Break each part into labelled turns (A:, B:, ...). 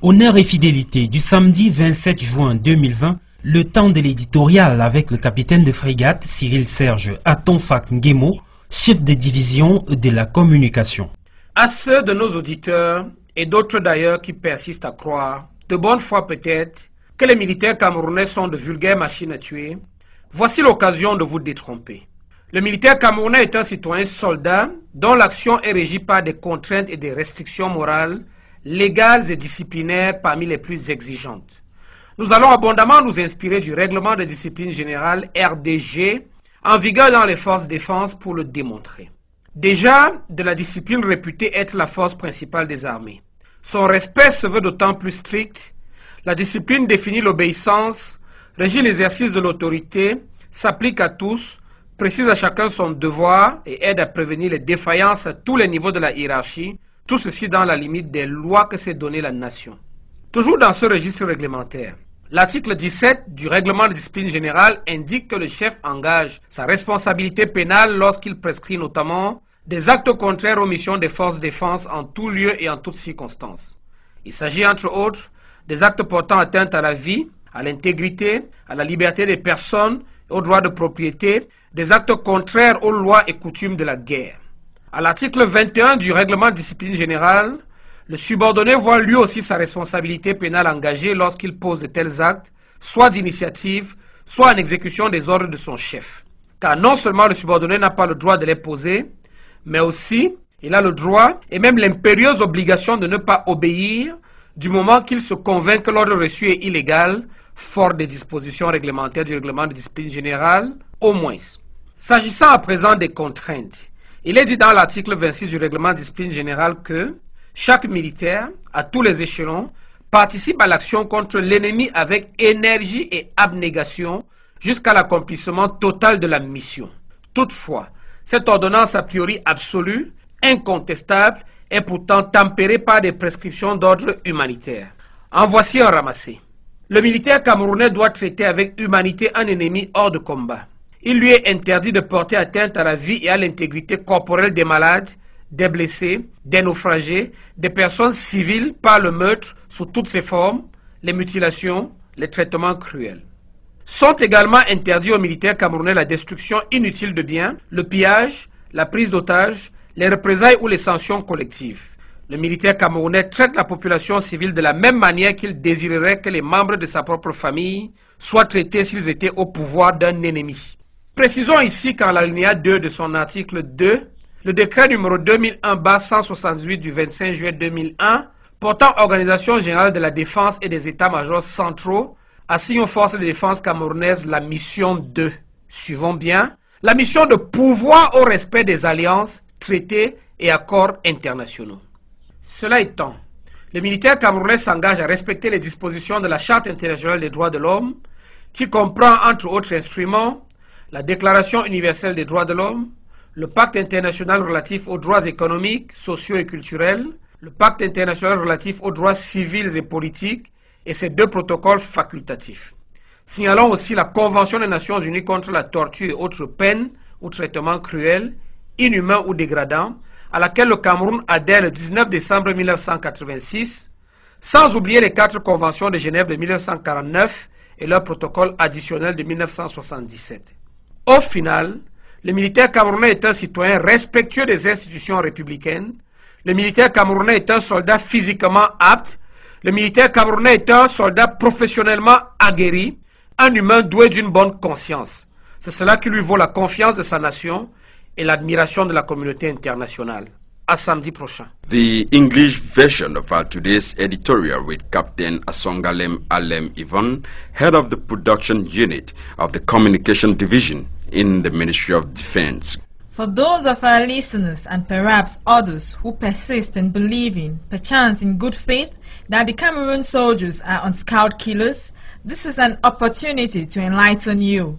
A: Honneur et fidélité du samedi 27 juin 2020, le temps de l'éditorial avec le capitaine de frégate Cyril Serge Atonfak Nguemo, chef de division de la communication.
B: À ceux de nos auditeurs et d'autres d'ailleurs qui persistent à croire, de bonne foi peut-être, que les militaires camerounais sont de vulgaires machines à tuer, voici l'occasion de vous détromper. Le militaire camerounais est un citoyen soldat dont l'action est régie par des contraintes et des restrictions morales, légales et disciplinaires parmi les plus exigeantes. Nous allons abondamment nous inspirer du règlement de discipline générale RDG en vigueur dans les forces de défense pour le démontrer. Déjà, de la discipline réputée être la force principale des armées. Son respect se veut d'autant plus strict. La discipline définit l'obéissance, régit l'exercice de l'autorité, s'applique à tous, précise à chacun son devoir et aide à prévenir les défaillances à tous les niveaux de la hiérarchie, tout ceci dans la limite des lois que s'est donné la nation. Toujours dans ce registre réglementaire, l'article 17 du règlement de discipline générale indique que le chef engage sa responsabilité pénale lorsqu'il prescrit notamment des actes contraires aux missions des forces de défense en tout lieu et en toutes circonstances. Il s'agit entre autres des actes portant atteinte à la vie, à l'intégrité, à la liberté des personnes et aux droits de propriété, des actes contraires aux lois et coutumes de la guerre. À l'article 21 du règlement de discipline générale, le subordonné voit lui aussi sa responsabilité pénale engagée lorsqu'il pose de tels actes, soit d'initiative, soit en exécution des ordres de son chef. Car non seulement le subordonné n'a pas le droit de les poser, mais aussi il a le droit et même l'impérieuse obligation de ne pas obéir du moment qu'il se convainc que l'ordre reçu est illégal, fort des dispositions réglementaires du règlement de discipline générale, au moins. S'agissant à présent des contraintes, il est dit dans l'article 26 du règlement de discipline générale que chaque militaire, à tous les échelons, participe à l'action contre l'ennemi avec énergie et abnégation jusqu'à l'accomplissement total de la mission. Toutefois, cette ordonnance a priori absolue, incontestable, est pourtant tempérée par des prescriptions d'ordre humanitaire. En voici un ramassé. Le militaire camerounais doit traiter avec humanité un ennemi hors de combat. Il lui est interdit de porter atteinte à la vie et à l'intégrité corporelle des malades, des blessés, des naufragés, des personnes civiles par le meurtre sous toutes ses formes, les mutilations, les traitements cruels. Sont également interdits aux militaires camerounais la destruction inutile de biens, le pillage, la prise d'otages, les représailles ou les sanctions collectives. Le militaire camerounais traite la population civile de la même manière qu'il désirerait que les membres de sa propre famille soient traités s'ils étaient au pouvoir d'un ennemi. Précisons ici qu'en l'alinéa 2 de son article 2, le décret numéro 2001-168 du 25 juillet 2001 portant organisation générale de la défense et des états-majors centraux assigne aux forces de défense camerounaises la mission 2. Suivons bien, la mission de pourvoir au respect des alliances, traités et accords internationaux. Cela étant, le militaire camerounais s'engage à respecter les dispositions de la Charte internationale des droits de l'homme, qui comprend entre autres instruments la Déclaration universelle des droits de l'homme, le Pacte international relatif aux droits économiques, sociaux et culturels, le Pacte international relatif aux droits civils et politiques et ses deux protocoles facultatifs. Signalons aussi la Convention des Nations Unies contre la torture et autres peines ou traitements cruels, inhumains ou dégradants, à laquelle le Cameroun adhère le 19 décembre 1986, sans oublier les 4 conventions de Genève de 1949 et leur protocole additionnel de 1977. Au final, le militaire camerounais est un citoyen respectueux des institutions républicaines. Le militaire camerounais est un soldat physiquement apte. Le militaire camerounais est un soldat professionnellement aguerri, un humain doué d'une bonne conscience. C'est cela qui lui vaut la confiance de sa nation et l'admiration de la communauté internationale. À samedi prochain.
C: The English version of our today's editorial with Captain Asongalem Alem Ivan, head of the production unit of the communication division in the Ministry of Defense.
D: For those of our listeners and perhaps others who persist in believing, perchance in good faith, that the Cameroon soldiers are unscoured killers, this is an opportunity to enlighten you.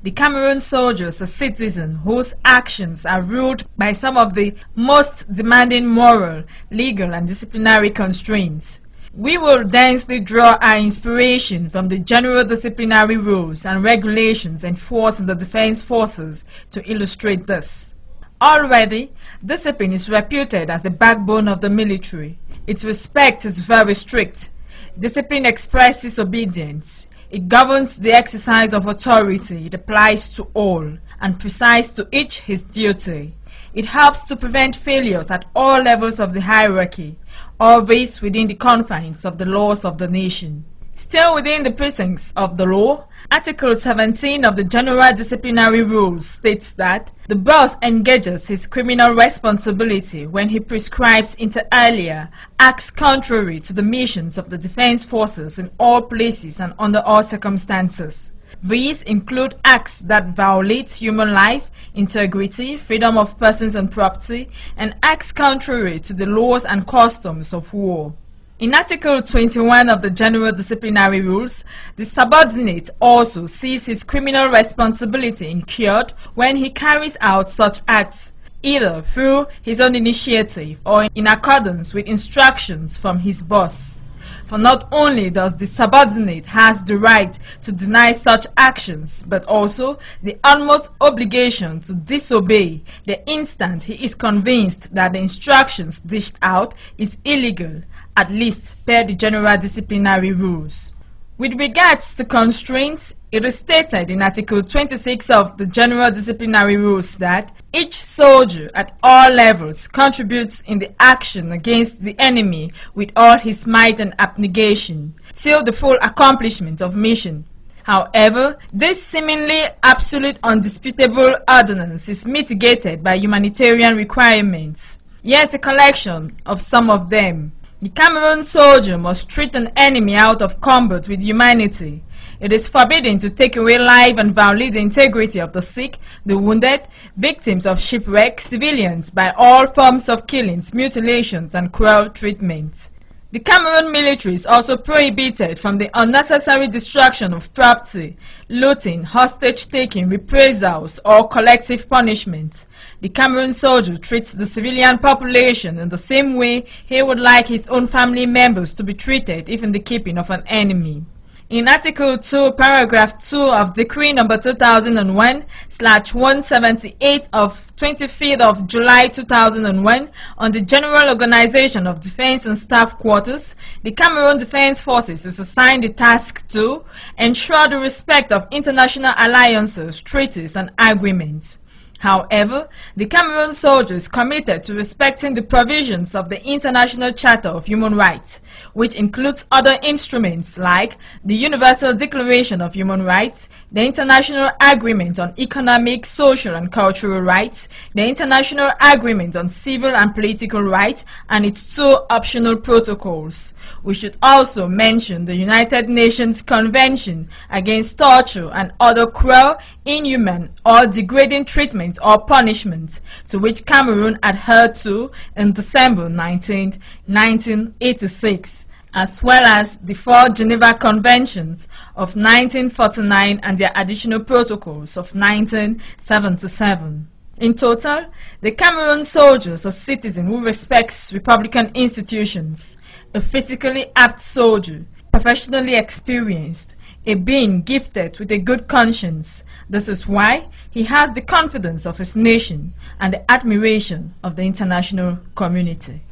D: The Cameroon soldiers are citizens whose actions are ruled by some of the most demanding moral, legal and disciplinary constraints. We will densely draw our inspiration from the general disciplinary rules and regulations enforced in the defense forces to illustrate this. Already, discipline is reputed as the backbone of the military. Its respect is very strict. Discipline expresses obedience. It governs the exercise of authority. It applies to all, and precise to each his duty. It helps to prevent failures at all levels of the hierarchy, always within the confines of the laws of the nation. Still within the precincts of the law, Article 17 of the General Disciplinary Rules states that the boss engages his criminal responsibility when he prescribes inter alia acts contrary to the missions of the defense forces in all places and under all circumstances. These include acts that violate human life, integrity, freedom of persons and property, and acts contrary to the laws and customs of war. In Article 21 of the General Disciplinary Rules, the subordinate also sees his criminal responsibility incurred when he carries out such acts, either through his own initiative or in accordance with instructions from his boss. For not only does the subordinate has the right to deny such actions, but also the utmost obligation to disobey the instant he is convinced that the instructions dished out is illegal, at least per the General Disciplinary Rules. With regards to constraints, it is stated in Article 26 of the General Disciplinary Rules that each soldier at all levels contributes in the action against the enemy with all his might and abnegation, till the full accomplishment of mission. However, this seemingly absolute undisputable ordinance is mitigated by humanitarian requirements. Here's a collection of some of them. The Cameroon soldier must treat an enemy out of combat with humanity. It is forbidden to take away life and violate the integrity of the sick, the wounded, victims of shipwreck, civilians by all forms of killings, mutilations, and cruel treatment. The Cameroon military is also prohibited from the unnecessary destruction of property, looting, hostage-taking, reprisals, or collective punishment. The Cameroon soldier treats the civilian population in the same way he would like his own family members to be treated if in the keeping of an enemy. In Article 2, Paragraph 2 of Decree No. 2001/178 of 25th of July 2001 on the General Organization of Defense and Staff Quarters, the Cameroon Defense Forces is assigned the task to ensure the respect of international alliances, treaties, and agreements. However, the Cameroon soldiers committed to respecting the provisions of the International Charter of Human Rights, which includes other instruments like the Universal Declaration of Human Rights, the International Agreement on Economic, Social, and Cultural Rights, the International Agreement on Civil and Political Rights, and its 2 optional protocols. We should also mention the United Nations Convention against Torture and other cruel, inhuman, or degrading treatment or punishment, to which Cameroon adhered to in December 19, 1986, as well as the 4 Geneva Conventions of 1949 and their additional protocols of 1977. In total, the Cameroon soldier is a citizen who respects republican institutions, a physically apt soldier, professionally experienced, a being gifted with a good conscience. This is why he has the confidence of his nation and the admiration of the international community.